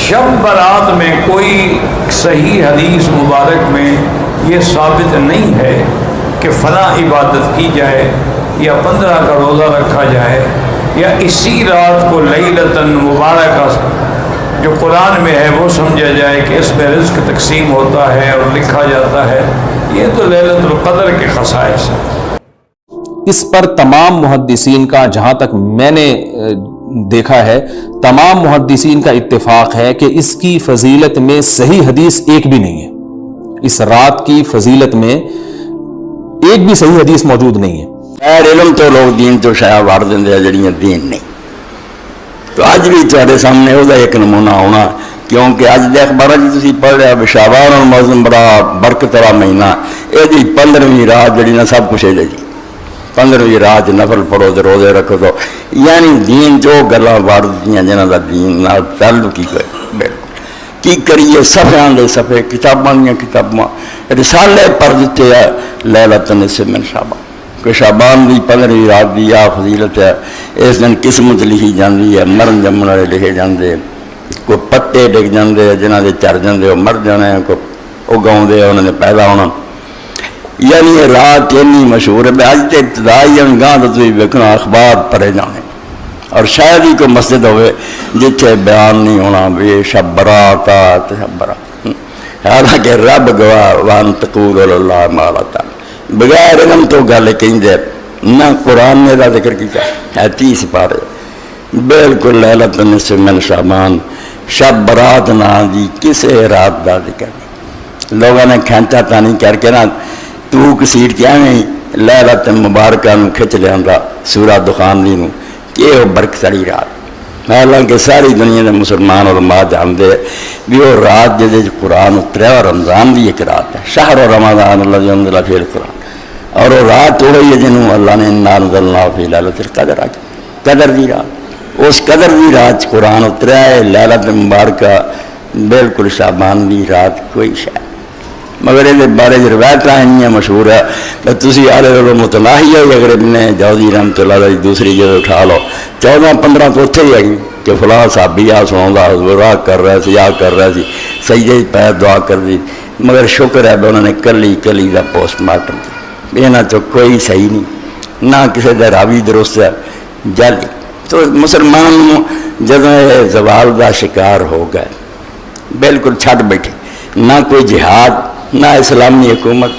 شب برات میں کوئی صحیح حدیث مبارک میں یہ ثابت نہیں ہے کہ فلاں عبادت کی جائے یا 15 کا روزہ رکھا جائے یا اسی رات کو لیلۃ مبارکہ جو قرآن میں ہے وہ سمجھا جائے کہ اس میں رزق تقسیم ہوتا ہے اور لکھا جاتا ہے. یہ تو لیلۃ القدر کے خصائص ہیں. اس پر تمام محدثین کا، جہاں تک میں نے دیکھا ہے، تمام محدثین کا اتفاق ہے کہ اس کی فضیلت میں صحیح حدیث ایک بھی نہیں ہے. اس رات کی فضیلت میں ایک بھی صحیح حدیث موجود نہیں ہے. غیر علم تو لوگ دین تو شاید وڑ دیں جڑیاں دین نہیں. تو اج بھی تھوڑے سامنے وہ ایک نمونہ ہونا، کیونکہ اج دے اخبار تھی پڑھ رہا شعبان المعظم بڑا برکت والا مہینہ، یہ 15ویں رات جڑی نا سب کچھ ہے جی. 15ویں رات نفل پڑھو تو روزے رکھو تو یعنی دین جو گلاں وڑ دیاں جنہاں دا دین نال تعلق ہی بالکل کی کریے. صفحیاں دے صفحے، کتاباں دیاں کتاباں، رسالے پڑھ دیتے ہیں لیلۃ النصف من شعبان کہ شعبان دی 15ویں رات دی آ فضیلت ہے. اس دن قسمت لکھی جاندی ہے، مرن جمن والے لکھے جاندے، کوئی پتے ڈگ جاندے جنہاں دے چر جاندے وہ مر جانے، کوئی اگاؤندے انہوں نے پیدا ہونا. یعنی یہ رات اتنی مشہور ہے. اج تے ابتدائی گاہ تو تھی ویکھنا اخبار پڑھے جانے، اور شاید ہی کوئی مسجد ہوئے جتھے بیان نہیں ہونا بھی شب برات آت شب برات. حالانکہ رب گواہ وان تقول اللہ ما لا تعلمون، بغیر علم تو گل کہیں دے نہ قرآن نے دا ذکر کیا ہے 30 پارے بالکل. لیلۃ النصف من شعبان شب برات نا دی کسے رات دا ذکر نہیں. لوگوں نے کھینچا تانی کر کے نا تو کسیٹ کیا نہیں لیلۃ مبارکہ نو کھچ لیاندہ سورہ دخان دی نو کہ وہ برکتڑی رات. حالانکہ ساری دنیا دے مسلمان علماء جاندے بھی وہ رات جدے قرآن اتریا اور رمضان دی ایک رات ہے، شہر رمضان اللہ انزل فیہ القرآن، اور وہ رات وہی ہے جنہوں اللہ نے انا انزلناہ فی لیلۃ القدر آج قدر دی رات. اس قدر دی رات قرآن اتریا ہے. لیلۃ مبارکہ بالکل شعبان دی رات کوئی شاید، مگر یہ بارے روایت ہیں مشہور ہے. تسی آلے لو متناہی ہے اگر ابن جوزی رحمۃ اللہ علیہ دوسری جگہ اٹھا لو 14-15 تو اتھے ہی آئی کہ فلاں صحابی آ سنا حضور کر رہا سی، آ کر رہا سی، سجدے پیر دعا کر دی. مگر شکر ہے انہوں نے کلی دا پوسٹ مارٹم دی. یہاں تو کوئی صحیح نہیں، نہ کسی دا راوی درست ہے، جعلی. تو مسلمان جدوں یہ زوال دا شکار ہو گئے بالکل چھٹ بیٹھے، نہ کوئی جہاد، نہ اسلامی حکومت،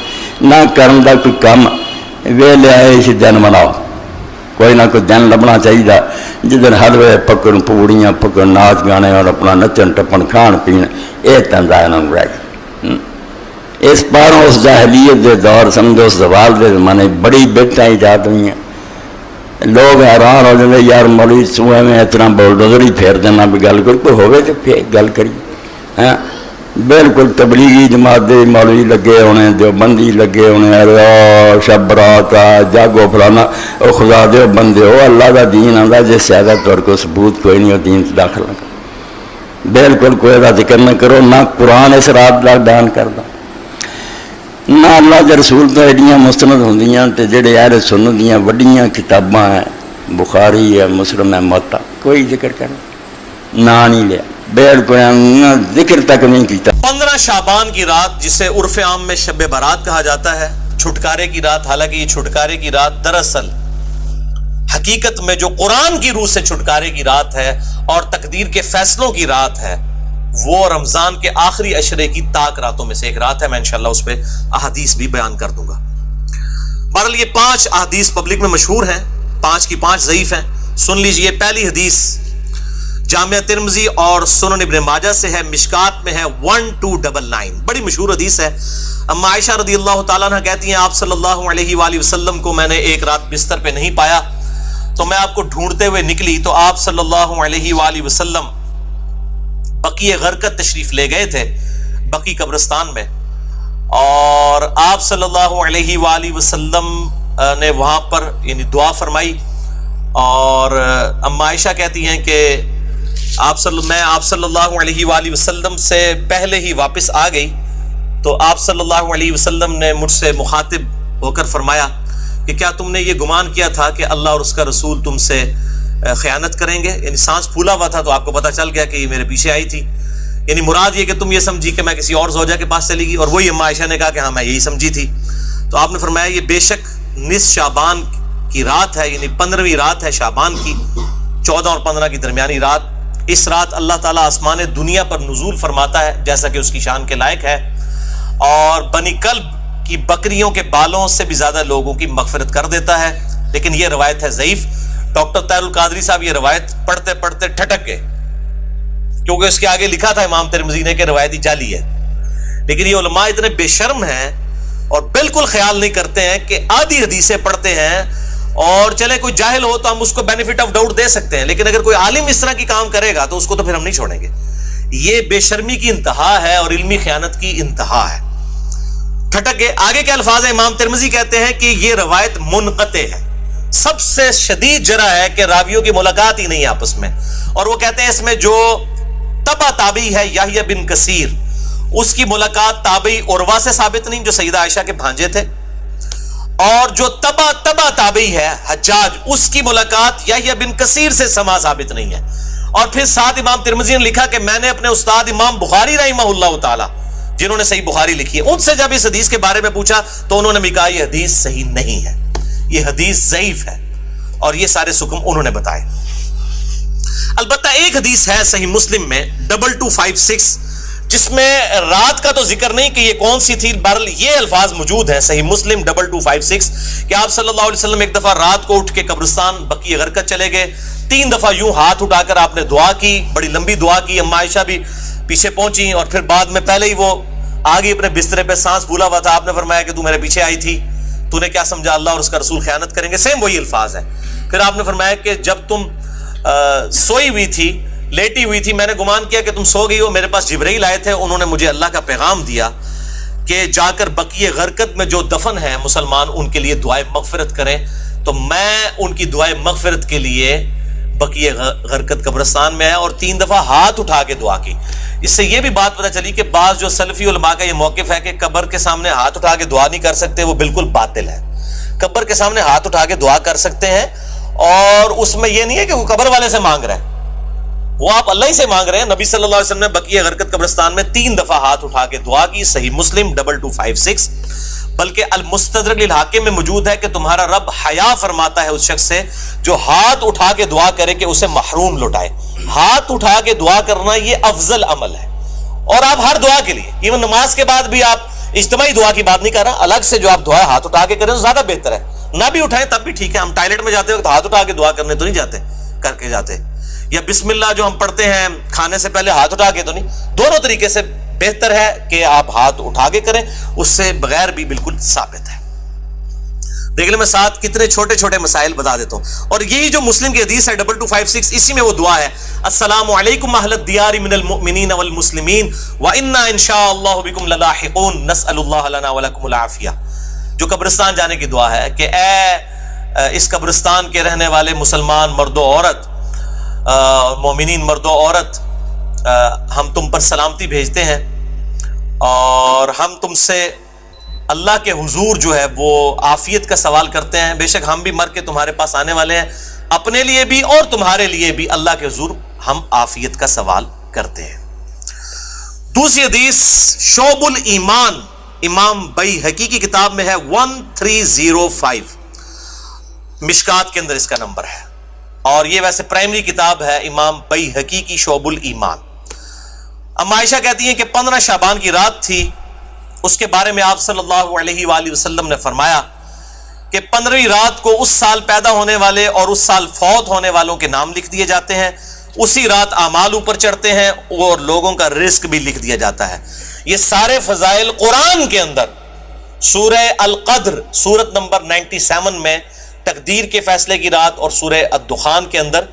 نہ کرن دا کوئی کام. ویلے آئے اسی دن مناؤ، کوئی نہ کوئی دن لبنا چاہیے جدن حلوے پکڑ، پوڑیاں پکڑ، ناچ گانے اور اپنا نچن ٹپن کھان پین، یہ تنظا انہوں رہ گئے. اس پاروں اس جاہلیت دے دور سمجھو اس زوال دے زمانے بڑی بیٹاں ایجاد ہوئی ہیں. لوگ حیران ہو جاتے یار مولوی سوئے میں اتنا بولڈوزر ہی پھیر دینا بھی گل کر کوئی ہوئے تو پھر گل کری. ہاں بالکل تبلیغی جماعت دے مولوی لگے ہونے، دیوبندی لگے ہونے، شب برات جاگو فلانا. او خدا دے بندے ہو، اللہ دا دین آندا جس زیادہ طور کو ثبوت کوئی نہیں ہو دین سے داخل نہ کرو. بالکل کوئی دا ذکر نہ کرو، نہ قرآن اس رات دا بیان کردا، نہ اللہ دے رسول تو ایڈیاں مستند ہوندیاں تے جڑے اہل سنت دیاں وڈیاں کتاباں ہیں، بخاری ہے، مسلم ہے، موطا، کوئی ذکر کرنا نہ نہیں لیا، بالکل ذکر تک نہیں کیتا. 15 شعبان کی رات جسے عرف عام میں شب برات کہا جاتا ہے، چھٹکارے کی رات. حالانکہ یہ چھٹکارے کی رات دراصل حقیقت میں جو قرآن کی روح سے چھٹکارے کی رات ہے اور تقدیر کے فیصلوں کی رات ہے، وہ رمضان کے آخری عشرے کی تاک راتوں میں سے ایک رات ہے. میں انشاءاللہ اس پہ احادیث بھی بیان کر دوں گا. بہرحال یہ 5 احادیث پبلک میں مشہور ہیں، 5 کی 5 ضعیف ہیں. سن لیجئے. پہلی حدیث جامعہ ترمذی اور سنن ابن ماجہ سے ہے، مشکات میں ہے 1299، بڑی مشہور حدیث ہے. اما عائشہ رضی اللہ تعالیٰ عنہ کہتی ہیں آپ صلی اللہ علیہ وآلہ وسلم کو میں نے ایک رات بستر پہ نہیں پایا تو میں آپ کو ڈھونڈتے ہوئے نکلی تو آپ صلی اللہ علیہ وآلہ وسلم بقیع غرقد تشریف لے گئے تھے، بقیع قبرستان میں، اور آپ صلی اللہ علیہ وآلہ وسلم نے وہاں پر یعنی دعا فرمائی. اور اما عائشہ کہتی ہیں کہ میں آپ صلی اللہ علیہ وآلہ وسلم سے پہلے ہی واپس آ گئی تو آپ صلی اللہ علیہ وسلم نے مجھ سے مخاطب ہو کر فرمایا کہ کیا تم نے یہ گمان کیا تھا کہ اللہ اور اس کا رسول تم سے خیانت کریں گے؟ یعنی سانس پھولا ہوا تھا تو آپ کو پتہ چل گیا کہ یہ میرے پیچھے آئی تھی. یعنی مراد یہ کہ تم یہ سمجھی کہ میں کسی اور زوجہ کے پاس چلی گئی، اور وہی اما عائشہ نے کہا کہ ہاں میں یہی سمجھی تھی. تو آپ نے فرمایا یہ بے شک نصف شعبان کی رات ہے، یعنی 15ویں رات ہے شعبان کی، 14 اور 15 کی درمیانی رات. اس رات اللہ تعالیٰ آسمان دنیا پر نزول فرماتا ہے جیسا کہ اس کی شان کے لائق ہے، اور بنی کلب کی بکریوں کے بالوں سے بھی زیادہ لوگوں کی مغفرت کر دیتا ہے. لیکن یہ روایت ہے ضعیف. ڈاکٹر طاہر القادری صاحب یہ روایت پڑھتے پڑھتے ٹھٹک گئے، کیونکہ اس کے آگے لکھا تھا امام ترمذی نے کہ روایتی جعلی ہے. لیکن یہ علماء اتنے بے شرم ہیں اور بالکل خیال نہیں کرتے ہیں کہ آدھی حدیثیں پڑھتے ہیں، اور چلے کوئی جاہل ہو تو ہم اس کو بینیفٹ آف ڈاؤٹ دے سکتے ہیں، لیکن اگر کوئی عالم اس طرح کی کام کرے گا تو اس کو تو پھر ہم نہیں چھوڑیں گے. یہ بے شرمی کی انتہا ہے اور علمی خیانت کی انتہا ہے. ٹھٹک گئے. آگے کے الفاظ ہیں، امام ترمذی کہتے ہیں کہ یہ روایت منقطع ہے، سب سے شدید جرح ہے کہ راویوں کی ملاقات ہی نہیں ہے آپس میں. اور وہ کہتے ہیں اس میں جو تبع تابعی ہے یحییٰ بن کثیر، اس کی ملاقات تابعی عروہ سے ثابت نہیں جو سیدہ عائشہ کے بھانجے تھے، اور جو تبع تابعی ہے حجاج، اس کی ملاقات یحییٰ بن کثیر سے سما ثابت نہیں ہے. اور پھر ساتھ امام ترمذی نے لکھا کہ میں نے اپنے استاد امام بخاری رحمہ اللہ تعالی، جنہوں نے صحیح بخاری لکھی ہے، ان سے جب اس حدیث کے بارے میں پوچھا تو انہوں نے بھی کہا یہ حدیث صحیح نہیں ہے، یہ حدیث ضعیف ہے، اور یہ سارے حکم انہوں نے بتائے. البتہ ایک حدیث ہے صحیح مسلم میں 2256 جس میں رات کا تو ذکر نہیں کہ یہ کون سی تھی، بہرحال یہ الفاظ موجود ہیں صحیح مسلم 2256 کہ آپ صلی اللہ علیہ وسلم ایک دفعہ رات کو اٹھ کے قبرستان بقیع غرقد چلے گئے. 3 دفعہ یوں ہاتھ اٹھا کر آپ نے دعا کی، بڑی لمبی دعا کی. اما عائشہ بھی پیچھے پہنچی، اور پھر بعد میں پہلے ہی وہ آگے اپنے بسترے پہ سانس پھولا ہوا تھا. آپ نے فرمایا کہ تو میرے پیچھے آئی تھی، تو نے کیا سمجھا اللہ اور اس کا رسول خیانت کریں گے. سیم وہی الفاظ ہیں. پھر آپ نے فرمایا کہ جب تم سوئی ہوئی تھی، لیٹی ہوئی تھی، میں نے گمان کیا کہ تم سو گئی ہو. میرے پاس جبرائیل آئے تھے، انہوں نے مجھے اللہ کا پیغام دیا کہ جا کر بقیع غرقد میں جو دفن ہیں مسلمان ان کے لیے دعائے مغفرت کریں. تو میں ان کی دعائے مغفرت کے لیے بقیع غرقد قبرستان میں آیا اور 3 دفعہ ہاتھ اٹھا کے دعا کی. اس سے یہ بھی بات پتہ چلی کہ بعض جو سلفی علماء کا یہ موقف ہے کہ قبر کے سامنے ہاتھ اٹھا کے دعا نہیں کر سکتے، وہ بالکل باطل ہے. قبر کے سامنے ہاتھ اٹھا کے دعا کر سکتے ہیں، اور اس میں یہ نہیں ہے کہ وہ قبر والے سے مانگ رہے ہیں، وہ آپ اللہ ہی سے مانگ رہے ہیں. نبی صلی اللہ علیہ وسلم نے بقیع غرقد قبرستان میں 3 دفعہ ہاتھ اٹھا کے دعا کی. صحیح مسلم 2256. بلکہ المستدرک للحاکم میں موجود ہے کہ تمہارا رب حیا فرماتا ہے اس شخص سے جو ہاتھ اٹھا کے دعا کرے کہ اسے محروم لوٹائے. ہاتھ اٹھا کے دعا کرنا یہ افضل عمل ہے، اور آپ ہر دعا کے لیے، ایون نماز کے بعد بھی آپ اجتماعی دعا کی بات نہیں کر رہا، الگ سے جو آپ دعا ہاتھ اٹھا کے کریں تو زیادہ بہتر ہے. نہ بھی اٹھائیں تب بھی ٹھیک ہے. ہم ٹائلٹ میں جاتے وقت ہاتھ اٹھا کے دعا کرنے تو نہیں جاتے، کر کے جاتے. یا بسم اللہ جو ہم پڑھتے ہیں کھانے سے پہلے ہاتھ اٹھا کے تو نہیں. دونوں طریقے سے بہتر ہے کہ آپ ہاتھ اٹھا کے کریں، اس سے بغیر بھی بالکل ثابت ہے. دیکھ لیں میں ساتھ کتنے چھوٹے چھوٹے مسائل بتا دیتا ہوں. اور یہی جو مسلم کی حدیث ہے 2256، اسی میں وہ دعا ہے، السلام علیکم اہل الدیار من المؤمنین والمسلمین وإنا ان شاء اللہ بکم للاحقون نسأل اللہ لنا ولکم العافیہ. جو قبرستان جانے کی دعا ہے کہ اے اس قبرستان کے رہنے والے مسلمان مرد و عورت، مومنین مرد و عورت، ہم تم پر سلامتی بھیجتے ہیں، اور ہم تم سے اللہ کے حضور جو ہے وہ عافیت کا سوال کرتے ہیں. بے شک ہم بھی مر کے تمہارے پاس آنے والے ہیں، اپنے لیے بھی اور تمہارے لیے بھی اللہ کے حضور ہم عافیت کا سوال کرتے ہیں. دوسری حدیث شعب الایمان امام بیہقی کی کتاب میں ہے 1305، مشکات کے اندر اس کا نمبر ہے، اور یہ ویسے پرائمری کتاب ہے امام بیہقی کی شعب الایمان. اما عائشہ کہتی ہیں کہ 15 شعبان کی رات تھی. اس کے بارے میں آپ صلی اللہ علیہ وآلہ وسلم نے فرمایا کہ 15ویں رات کو اس سال پیدا ہونے والے اور اس سال فوت ہونے والوں کے نام لکھ دیے جاتے ہیں. اسی رات اعمال اوپر چڑھتے ہیں اور لوگوں کا رزق بھی لکھ دیا جاتا ہے. یہ سارے فضائل قرآن کے اندر سورہ القدر سورت نمبر 97 میں تقدیر کے فیصلے کی رات اور سورہ الدخان کے اندر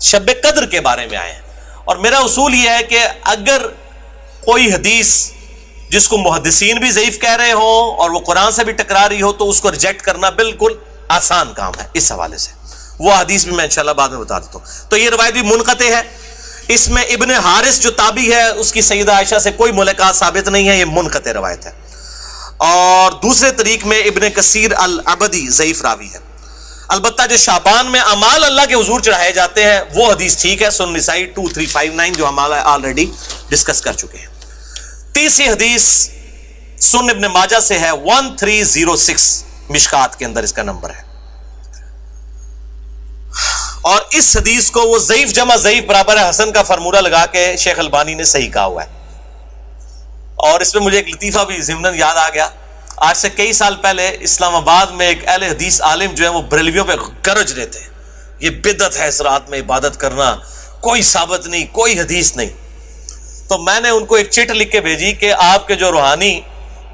شب قدر کے بارے میں آئے ہیں. اور میرا اصول یہ ہے کہ اگر کوئی حدیث جس کو محدثین بھی ضعیف کہہ رہے ہوں اور وہ قرآن سے بھی ٹکرا رہی ہو تو اس کو ریجیکٹ کرنا بالکل آسان کام ہے. اس حوالے سے وہ حدیث بھی میں انشاءاللہ بعد میں بتا دیتا ہوں. تو یہ روایت بھی منقطع ہے. اس میں ابن حارث جو تابعی ہے اس کی سیدہ عائشہ سے کوئی ملاقات ثابت نہیں ہے، یہ منقطع روایت ہے. اور دوسرے طریق میں ابن کثیر العبدی ضعیف راوی ہے. البتہ جو شعبان میں اعمال اللہ کے حضور چڑھائے جاتے ہیں وہ حدیث ٹھیک ہے، سنن نسائی 2359 جو ہمارا آلریڈی ڈسکس کر چکے ہیں. تیسری حدیث سنن ابن ماجہ سے ہے 1306 مشکات کے اندر اس کا نمبر ہے, اور اس حدیث کو وہ ضعیف جمع ضعیف برابر ہے حسن کا فارمولہ لگا کے شیخ البانی نے صحیح کہا ہوا ہے. اور اس میں مجھے ایک لطیفہ بھی ضمناً یاد آ گیا. آج سے کئی سال پہلے اسلام آباد میں ایک اہل حدیث عالم جو ہے وہ بریلویوں پہ گرج رہے تھے, یہ بدعت ہے اس رات میں عبادت کرنا, کوئی ثابت نہیں, کوئی حدیث نہیں. تو میں نے ان کو ایک چٹ لکھ کے بھیجی کہ آپ کے جو روحانی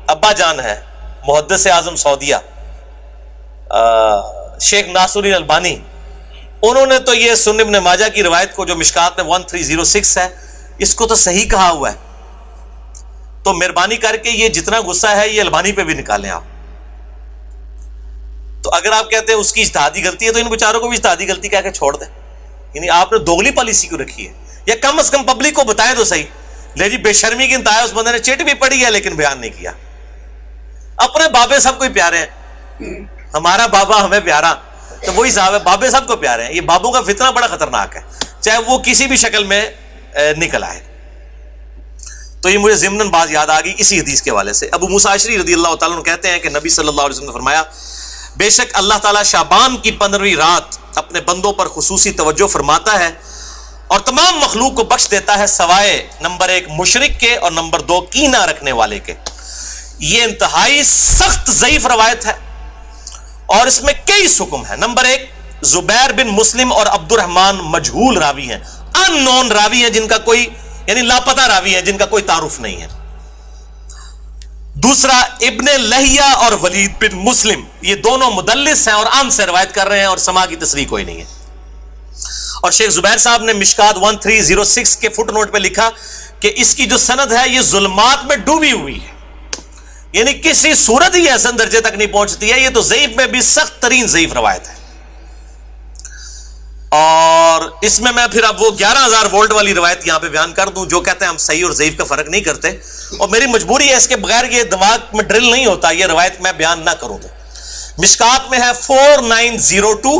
ابا جان ہے محدث اعظم سعودیہ شیخ ناصر الدین البانی, انہوں نے تو یہ سنن ابن ماجہ کی روایت کو جو مشکات میں 1306 ہے اس کو تو صحیح کہا ہوا ہے. تو مہربانی کر کے یہ جتنا غصہ ہے یہ البانی پہ بھی نکالیں آپ. تو اگر آپ کہتے ہیں اس کی اجتہادی غلطی ہے تو ان بیچاروں کو بھی اجتہادی غلطی کہہ کے چھوڑ دیں. یعنی آپ نے دوگلی پالیسی کیوں رکھی ہے؟ یا کم از کم پبلک کو بتائیں تو صحیح. لے جی بے شرمی کی انتہا ہے, اس بندے نے چٹ بھی پڑھی ہے لیکن بیان نہیں کیا. اپنے بابے سب کو پیارے ہیں, ہمارا بابا ہمیں پیارا, تو وہی صاحب ہے, بابے سب کو پیارے ہیں. یہ بابوں کا فتنہ بڑا خطرناک ہے, چاہے وہ کسی بھی شکل میں نکل آئے. تو یہ مجھے ضمناً بات یاد آ گئی اسی حدیث کے حوالے سے. ابو موسیٰ اشعری رضی اللہ تعالیٰ عنہ کہتے ہیں کہ نبی صلی اللہ علیہ وسلم نے فرمایا, بے شک اللہ تعالیٰ شعبان کی 15ویں رات اپنے بندوں پر خصوصی توجہ فرماتا ہے اور تمام مخلوق کو بخش دیتا ہے سوائے نمبر 1 مشرک کے اور نمبر 2 کینہ رکھنے والے کے. یہ انتہائی سخت ضعیف روایت ہے اور اس میں کئی حکم ہے. نمبر 1, زبیر بن مسلم اور عبد الرحمن مجہول راوی ہیں, ان نون راوی ہیں جن کا کوئی یعنی لاپتہ راوی ہیں جن کا کوئی تعارف نہیں ہے. دوسرا, ابن لہیہ اور ولید بن مسلم, یہ دونوں مدلس ہیں اور ان سے روایت کر رہے ہیں اور سما کی تصریح کوئی نہیں ہے. اور شیخ زبیر صاحب نے مشکات 1306 کے فٹ نوٹ پہ لکھا کہ اس کی جو سند ہے یہ ظلمات میں ڈوبی ہوئی ہے, یعنی کسی صورت ہی حسن درجے تک نہیں پہنچتی ہے. یہ تو ضعیف میں بھی سخت ترین ضعیف روایت ہے. اور اس میں پھر اب وہ 11,000 وولٹ والی روایت یہاں پہ بیان کر دوں جو کہتے ہیں ہم صحیح اور ضعیف کا فرق نہیں کرتے, اور میری مجبوری ہے, اس کے بغیر یہ دماغ میں ڈرل نہیں ہوتا, یہ روایت میں بیان نہ کروں تو. مشکات میں ہے 4902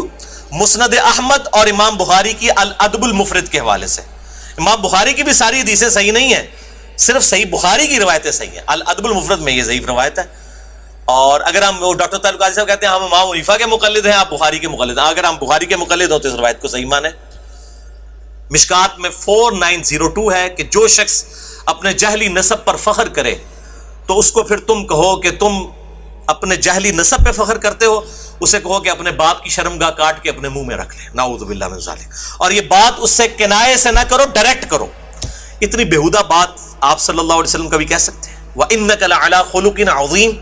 مسند احمد اور امام بخاری کی الادب المفرد کے حوالے سے. امام بخاری کی بھی ساری حدیثیں صحیح نہیں ہیں, صرف صحیح بخاری کی روایتیں صحیح ہیں. الادب المفرد میں یہ ضعیف روایت ہے. اور اگر ہم ڈاکٹر تعلق قاضی صاحب کہتے ہیں ہم امام حنیفہ کے مقلد ہیں, آپ بخاری کے مقلد ہیں, اگر ہم بخاری کے مقلد ہوں تو اس روایت کو صحیح مانیں. مشکات میں 4902 ہے کہ جو شخص اپنے جہلی نسب پر فخر کرے تو اس کو پھر تم کہو کہ تم اپنے جہلی نسب پہ فخر کرتے ہو, اسے کہو کہ اپنے باپ کی شرمگاہ کاٹ کے اپنے منہ میں رکھ لے, نعوذ باللہ من ذالک. اور یہ بات اس سے کنایے سے نہ کرو, ڈائریکٹ کرو. اتنی بےہودہ بات آپ صلی اللہ علیہ وسلم کبھی کہہ سکتے ہیں؟ وَإِنَّكَ لَعَلَىٰ خُلُقٍ عَظِيمٍ,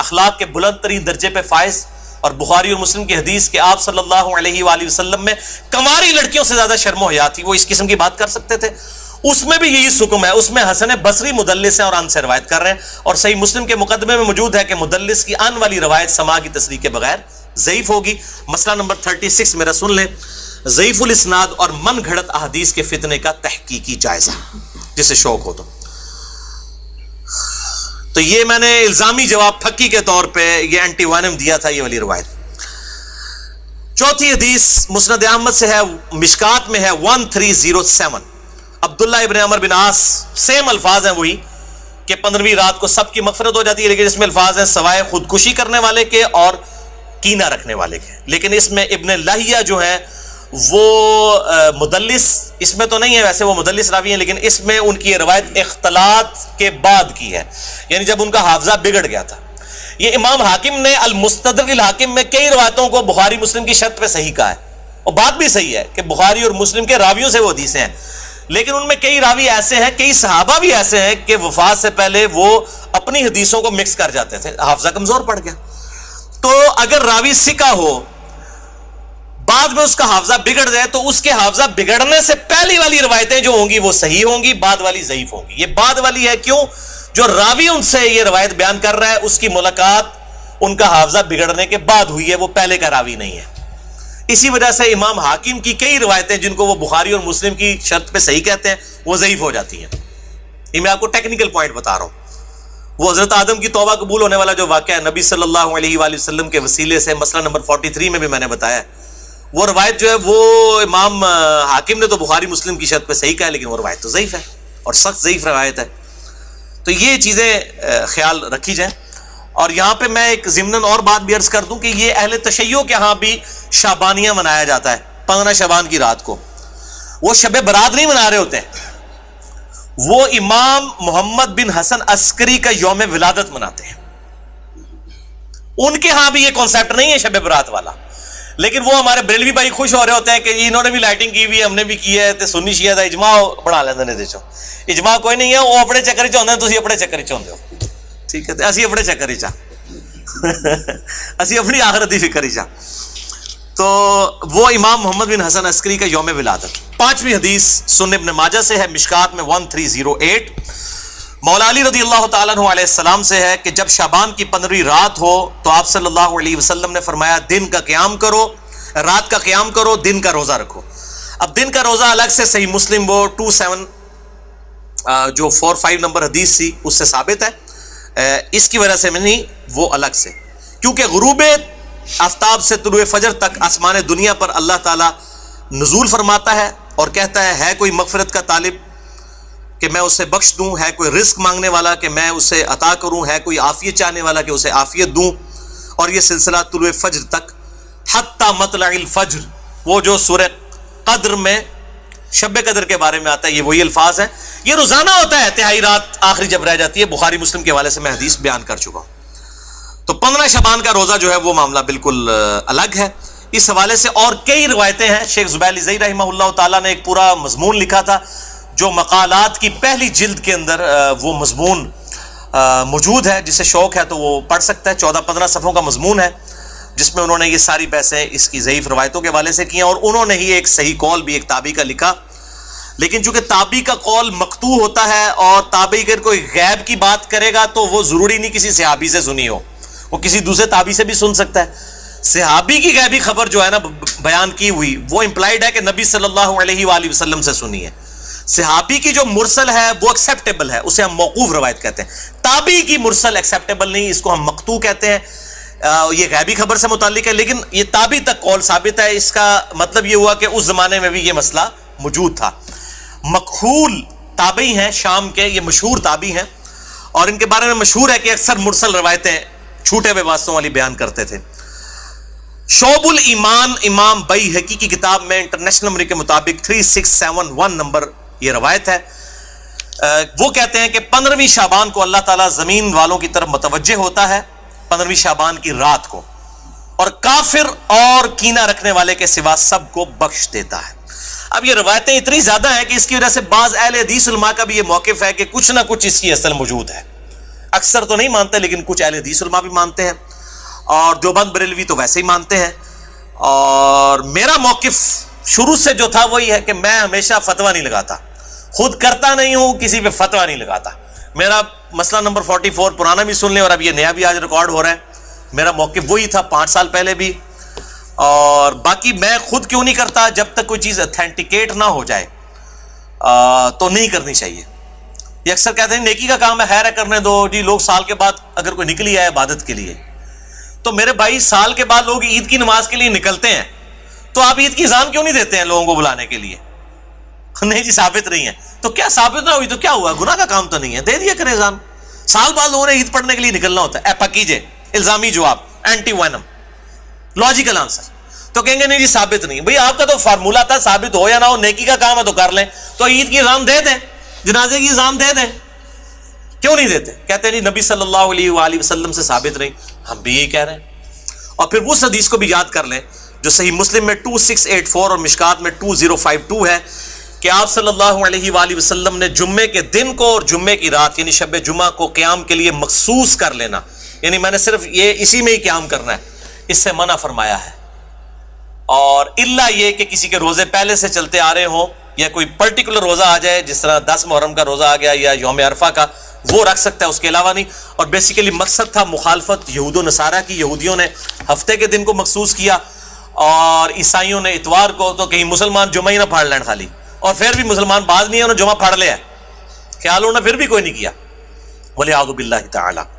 اخلاق کے بلند ترین درجے پہ فائز. اور بخاری اور مسلم کی حدیث کہ آپ صلی اللہ علیہ وآلہ وسلم میں کنواری لڑکیوں سے زیادہ شرم و حیا تھی, وہ اس قسم کی بات کر سکتے تھے. اس میں بھی یہی حکم ہے. اس میں حسن بصری مدلس ہیں اور ان سے روایت کر رہے ہیں, اور صحیح مسلم کے مقدمے میں موجود ہے کہ مدلس کی ان والی روایت سما کی تصریح کے بغیر ضعیف ہوگی. مسئلہ نمبر 36 میرا سن لیں, ضعیف الاسناد اور من گھڑت احادیث کے فتنے کا تحقیقی جائزہ, جسے شوق ہو تو یہ میں نے الزامی جواب پھکی کے طور پہ یہ اینٹی وانم دیا تھا, یہ والی روایت. چوتھی حدیث مسند احمد سے ہے, مشکات میں ہے 1307, عبداللہ ابن عمر بن عاص, سیم الفاظ ہیں وہی کہ 15ویں رات کو سب کی مغفرت ہو جاتی ہے, لیکن اس میں الفاظ ہیں سوائے خودکشی کرنے والے کے اور کینہ رکھنے والے کے. لیکن اس میں ابن لہیہ جو ہے وہ مدلس, اس میں تو نہیں ہے ویسے وہ مدلس راوی ہیں, لیکن اس میں ان کی روایت اختلاط کے بعد کی ہے, یعنی جب ان کا حافظہ بگڑ گیا تھا. یہ امام حاکم نے المستدرک الحاکم میں کئی روایتوں کو بخاری مسلم کی شرط پہ صحیح کہا ہے, اور بات بھی صحیح ہے کہ بخاری اور مسلم کے راویوں سے وہ حدیثیں ہیں, لیکن ان میں کئی راوی ایسے ہیں, کئی صحابہ بھی ایسے ہیں کہ وفات سے پہلے وہ اپنی حدیثوں کو مکس کر جاتے تھے, حافظہ کمزور پڑ گیا. تو اگر راوی ثقہ ہو بعد میں اس کا حافظہ بگڑ جائے تو اس کے حافظہ بگڑنے سے پہلی والی روایتیں جو ہوں گی وہ صحیح ہوں گی, بعد والی ضعیف ہوں گی. یہ بعد والی ہے کیوں؟ جو راوی ان سے یہ روایت بیان کر رہا ہے اس کی ملاقات ان کا حافظہ بگڑنے کے بعد ہوئی ہے, وہ پہلے کا راوی نہیں ہے. اسی وجہ سے امام حاکم کی کئی روایتیں جن کو وہ بخاری اور مسلم کی شرط پہ صحیح کہتے ہیں وہ ضعیف ہو جاتی ہیں. یہ میں آپ کو ٹیکنیکل پوائنٹ بتا رہا ہوں. وہ حضرت آدم کی توبہ قبول ہونے والا جو واقعہ ہے نبی صلی اللہ علیہ وآلہ وسلم کے وسیلے سے, مسئلہ نمبر 43 میں بھی میں نے بتایا, وہ روایت جو ہے وہ امام حاکم نے تو بخاری مسلم کی شرط پہ صحیح کہا ہے, لیکن وہ روایت تو ضعیف ہے. اور سخت ضعیف روایت ہے. تو یہ چیزیں خیال رکھی جائیں. اور یہاں پہ میں ایک ضمناً اور بات بھی عرض کر دوں کہ یہ اہل تشیع کے ہاں بھی شعبانیہ منایا جاتا ہے 15 شعبان کی رات کو. وہ شب برات نہیں منا رہے ہوتے ہیں, وہ امام محمد بن حسن عسکری کا یوم ولادت مناتے ہیں. ان کے ہاں بھی یہ کانسیپٹ نہیں ہے شب برات والا, لیکن وہ ہمارے بریلوی بھائی خوش ہو رہے ہوتے ہیں کہ انہوں نے بھی لائٹنگ کی ہوئی ہے, ہم نے بھی کی ہے, تے سنی شیعہ دا اجماع بنا لیندے نے. دیکھو اجماع کوئی نہیں ہے, وہ اپنے چکر چ ہوندے ہیں, تسی اپنے چکر چ ہوندے ہو. ٹھیک ہے, تے اسی اپنے چکر چ اسی اپنی آخرت دی فکر چ. تو وہ امام محمد بن حسن عسکری کا یوم ولادت. 5ویں حدیث سنن ابن ماجہ سے ہے, مشکات میں 1308. مولا علی رضی اللہ تعالیٰ عنہ علیہ السلام سے ہے کہ جب شعبان کی 15ویں رات ہو تو آپ صلی اللہ علیہ وسلم نے فرمایا دن کا قیام کرو, رات کا قیام کرو, دن کا روزہ رکھو. اب دن کا روزہ الگ سے صحیح مسلم وہ 45 نمبر حدیث تھی اس سے ثابت ہے, اس کی وجہ سے میں نہیں, وہ الگ سے, کیونکہ غروب آفتاب سے طلوع فجر تک آسمان دنیا پر اللہ تعالیٰ نزول فرماتا ہے اور کہتا ہے کوئی مغفرت کا طالب کہ میں اسے بخش دوں, ہے کوئی رزق مانگنے والا کہ میں اسے عطا کروں, ہے کوئی عافیت چاہنے والا کہ اسے عافیت دوں. اور یہ سلسلہ طلوع فجر تک حتی مطلع الفجر, وہ جو سورہ قدر میں شب قدر کے بارے میں آتا ہے, یہ وہی الفاظ ہیں. یہ روزانہ ہوتا ہے, تہائی رات آخری جب رہ جاتی ہے. بخاری مسلم کے حوالے سے میں حدیث بیان کر چکا ہوں. تو 15 شعبان کا روزہ جو ہے وہ معاملہ بالکل الگ ہے. اس حوالے سے اور کئی روایتیں ہیں. شیخ زبیر علی رحمہ اللہ تعالیٰ نے ایک پورا مضمون لکھا تھا جو مقالات کی پہلی جلد کے اندر وہ مضمون موجود ہے, جسے شوق ہے تو وہ پڑھ سکتا ہے. 14-15 صفحوں کا مضمون ہے جس میں انہوں نے یہ ساری بحثیں اس کی ضعیف روایتوں کے حوالے سے کی ہیں, اور انہوں نے ہی ایک صحیح قول بھی ایک تابعی کا لکھا. لیکن چونکہ تابعی کا قول مقطوع ہوتا ہے اور تابعی اگر کوئی غیب کی بات کرے گا تو وہ ضروری نہیں کسی صحابی سے سنی ہو, وہ کسی دوسرے تابعی سے بھی سن سکتا ہے. صحابی کی غیبی خبر جو ہے نا بیان کی ہوئی وہ امپلائڈ ہے کہ نبی صلی اللہ علیہ وآلہ وسلم سے سنی ہے. صحابی کی جو مرسل ہے وہ ایکسیپٹیبل ہے, اسے ہم موقوف روایت کہتے ہیں. تابعی کی مرسل ایکسیپٹیبل نہیں, اس کو ہم مقطوع کہتے ہیں. یہ غیبی خبر سے متعلق ہے, لیکن یہ تابعی تک قول ثابت ہے. اس کا مطلب یہ ہوا کہ اس زمانے میں بھی یہ مسئلہ موجود تھا. مکحول تابعی ہیں شام کے, یہ مشہور تابعی ہیں, اور ان کے بارے میں مشہور ہے کہ اکثر مرسل روایتیں چھوٹے ہوئے واسطوں والی بیان کرتے تھے. شعب الایمان امام بیہقی کی کتاب میں انٹرنیشنل نمبر کے مطابق 3671 نمبر یہ روایت ہے. وہ کہتے ہیں کہ 15ویں شعبان کو اللہ تعالیٰ زمین والوں کی طرف متوجہ ہوتا ہے 15ویں شعبان کی رات کو, اور کافر اور کینہ رکھنے والے کے سوا سب کو بخش دیتا ہے. اب یہ روایتیں اتنی زیادہ ہیں کہ اس کی وجہ سے بعض اہل حدیث علماء کا بھی یہ موقف ہے کہ کچھ نہ کچھ اس کی اصل موجود ہے. اکثر تو نہیں مانتے لیکن کچھ اہل حدیث علماء بھی مانتے ہیں, اور دیوبند بریلوی تو ویسے ہی مانتے ہیں. اور میرا موقف شروع سے جو تھا وہی ہے کہ میں ہمیشہ فتویٰ نہیں لگاتا, خود کرتا نہیں ہوں, کسی پہ فتویٰ نہیں لگاتا. میرا مسئلہ نمبر 44 پرانا بھی سن لیں اور اب یہ نیا بھی آج ریکارڈ ہو رہا ہے. میرا موقف وہی تھا 5 سال پہلے بھی, اور باقی میں خود کیوں نہیں کرتا, جب تک کوئی چیز اتھینٹیکیٹ نہ ہو جائے تو نہیں کرنی چاہیے. یہ اکثر کہتے ہیں نیکی کا کام ہے, خیر ہے کرنے دو جی. لوگ سال کے بعد اگر کوئی نکلی ہے عبادت کے لیے, تو میرے بھائی سال کے بعد لوگ عید کی نماز کے لیے نکلتے ہیں, تو آپ عید کی اذان کیوں نہیں دیتے ہیں لوگوں کو بلانے کے لیے؟ نہیں جی ثابت نہیں ہے. تو کیا ثابت نہ ہوئی تو کیا ہوا, گناہ کا کام تو نہیں ہے, دے دیا کرے اذان. سال بعد لوگوں نے عید پڑھنے کے لیے نکلنا ہوتا ہے. پکیجے الزامی جواب, اینٹی وینم, لاجیکل آنسر. تو کہیں گے نہیں جی ثابت نہیں. بھئی آپ کا تو فارمولا تھا, ثابت ہو یا نہ ہو, نیکی کا کام ہے تو کر لیں. تو عید کی اذان دے دیں, جنازے کی اذان دے دیں, کیوں نہیں دیتے؟ کہتے ہیں جی نبی صلی اللہ علیہ وآلہ وسلم سے ثابت نہیں. ہم بھی یہی کہہ رہے ہیں. اور پھر اس حدیث کو بھی یاد کر لیں جو صحیح مسلم میں 2684 اور مشکات میں 2052 ہے کہ آپ صلی اللہ علیہ وآلہ وسلم نے جمعے کے دن کو اور جمعے کی رات یعنی شب جمعہ کو قیام کے لیے مخصوص کر لینا, یعنی میں نے صرف یہ اسی میں ہی قیام کرنا ہے, اس سے منع فرمایا ہے. اور الا یہ کہ کسی کے روزے پہلے سے چلتے آ رہے ہوں یا کوئی پرٹیکولر روزہ آ جائے, جس طرح 10 محرم کا روزہ آ گیا یا یوم عرفہ کا, وہ رکھ سکتا ہے, اس کے علاوہ نہیں. اور بیسیکلی مقصد تھا مخالفت یہود و نصارہ کی. یہودیوں نے ہفتے کے دن کو مخصوص کیا اور عیسائیوں نے اتوار کو, تو کہیں مسلمان جمعہ ہی نہ پھاڑ لین خالی, اور پھر بھی مسلمان بعض نہیں ہے انہوں نے جمعہ پھاڑ لیا ہے, خیال ہونا پھر بھی کوئی نہیں کیا. وَلِعَوْذُ بِاللَّهِ تَعَالَى.